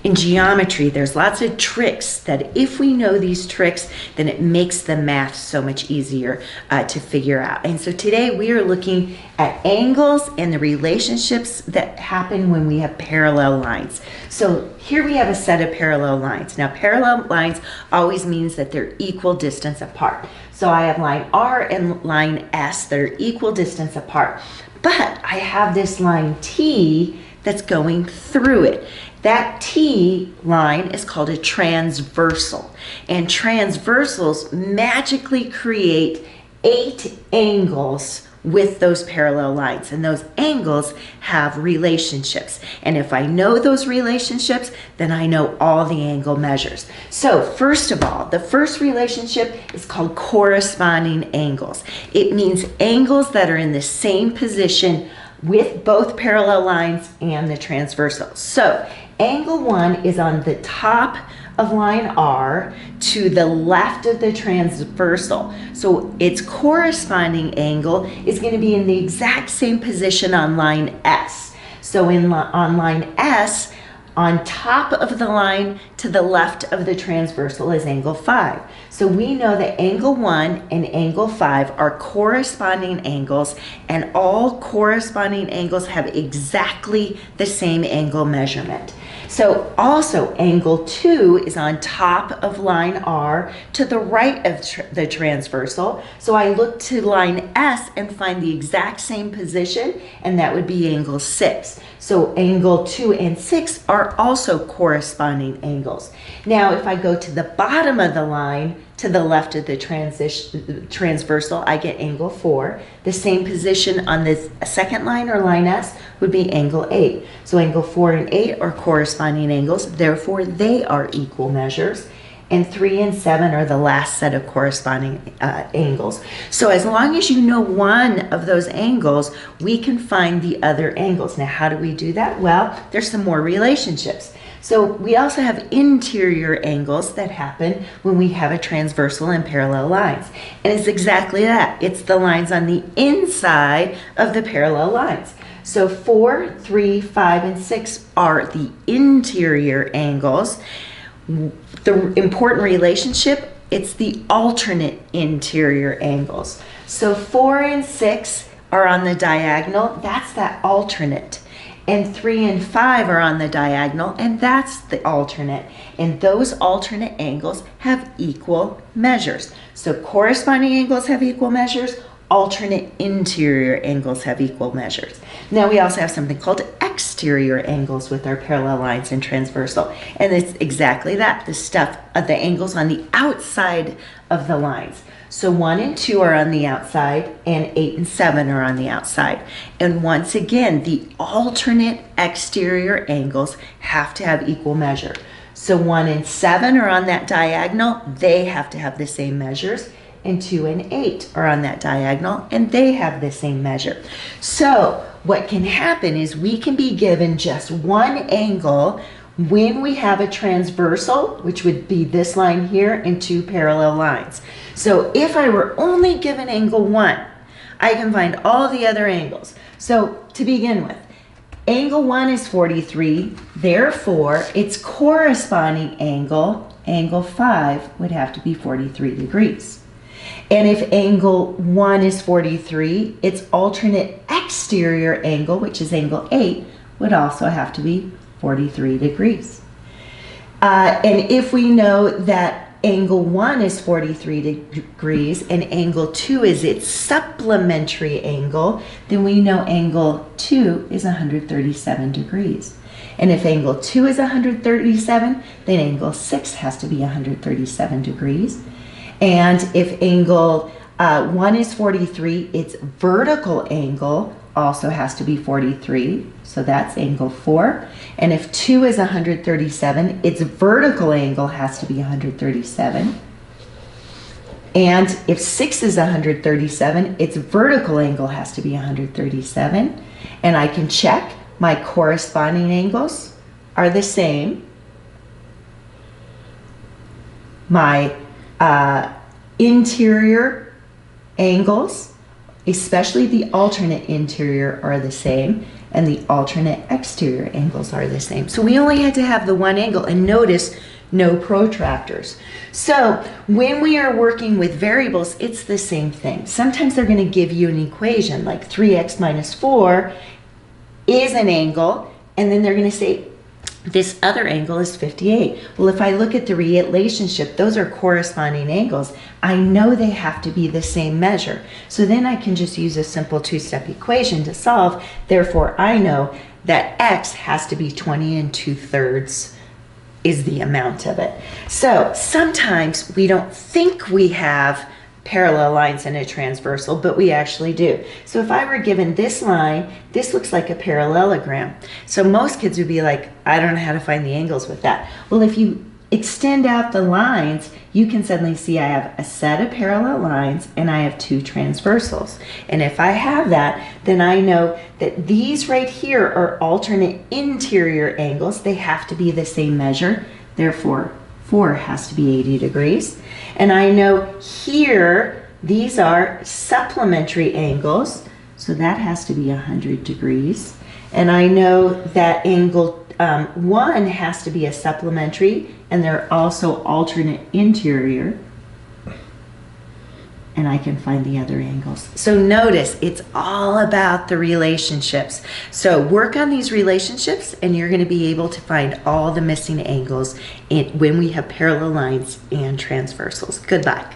In geometry, there's lots of tricks that if we know these tricks, then it makes the math so much easier to figure out. And so today we are looking at angles and the relationships that happen when we have parallel lines. So here we have a set of parallel lines. Now parallel lines always means that they're equal distance apart. So I have line R and line S that are equal distance apart. But I have this line T that's going through it. That T line is called a transversal. And transversals magically create 8 angles with those parallel lines. And those angles have relationships. And if I know those relationships, then I know all the angle measures. So first of all, the first relationship is called corresponding angles. It means angles that are in the same position with both parallel lines and the transversal. So angle 1 is on the top of line R to the left of the transversal. So its corresponding angle is going to be in the exact same position on line S. So on line S, on top of the line to the left of the transversal is angle 5. So we know that angle 1 and angle 5 are corresponding angles, and all corresponding angles have exactly the same angle measurement. So also angle 2 is on top of line R to the right of the transversal. So I look to line S and find the exact same position, and that would be angle 6. So angle 2 and 6 are also corresponding angles. Now if I go to the bottom of the line to the left of the transversal, I get angle 4. The same position on the second line or line S would be angle 8. So angle 4 and 8 are corresponding angles, therefore they are equal measures. And 3 and 7 are the last set of corresponding angles. So as long as you know one of those angles, we can find the other angles. Now how do we do that? Well, there's some more relationships. So we also have interior angles that happen when we have a transversal and parallel lines. And it's exactly that. It's the lines on the inside of the parallel lines. So 4, 3, 5, and 6 are the interior angles. The important relationship, it's the alternate interior angles. So 4 and 6 are on the diagonal, that's that alternate. And 3 and 5 are on the diagonal, and that's the alternate. And those alternate angles have equal measures. So corresponding angles have equal measures, alternate interior angles have equal measures. Now we also have something called exterior angles with our parallel lines and transversal. And it's exactly that, the stuff of the angles on the outside of the lines. So 1 and 2 are on the outside, and 8 and 7 are on the outside. And once again, the alternate exterior angles have to have equal measure. So 1 and 7 are on that diagonal, they have to have the same measures. And 2 and 8 are on that diagonal, and they have the same measure. So what can happen is we can be given just one angle when we have a transversal, which would be this line here, and 2 parallel lines. So if I were only given angle 1, I can find all the other angles. So to begin with, angle 1 is 43, therefore its corresponding angle, angle 5, would have to be 43 degrees. And if angle 1 is 43, its alternate exterior angle, which is angle 8, would also have to be 43 degrees. And if we know that angle 1 is 43 degrees and angle 2 is its supplementary angle, then we know angle 2 is 137 degrees. And if angle 2 is 137, then angle 6 has to be 137 degrees. And if angle 1 is 43, its vertical angle also has to be 43, so that's angle 4. And if 2 is 137, its vertical angle has to be 137. And if 6 is 137, its vertical angle has to be 137. And I can check my corresponding angles are the same. My interior angles especially the alternate interior, are the same, and the alternate exterior angles are the same. So we only had to have the one angle, and notice no protractors. So when we are working with variables, it's the same thing. Sometimes they're going to give you an equation like 3x minus 4 is an angle, and then they're going to say this other angle is 58. Well, if I look at the relationship, those are corresponding angles. I know they have to be the same measure. So then I can just use a simple two-step equation to solve. Therefore, I know that x has to be 20 2/3 is the amount of it. So sometimes we don't think we have parallel lines in a transversal, but we actually do. So if I were given this line, this looks like a parallelogram. So most kids would be like, I don't know how to find the angles with that. Well, if you extend out the lines, you can suddenly see I have a set of parallel lines and I have two transversals. And if I have that, then I know that these right here are alternate interior angles. They have to be the same measure. Therefore, 4 has to be 80 degrees. And I know here, these are supplementary angles. So that has to be 100 degrees. And I know that angle 1 has to be a supplementary, and they're also alternate interior. And I can find the other angles. So notice, it's all about the relationships. So work on these relationships, and you're going to be able to find all the missing angles when we have parallel lines and transversals. Good luck.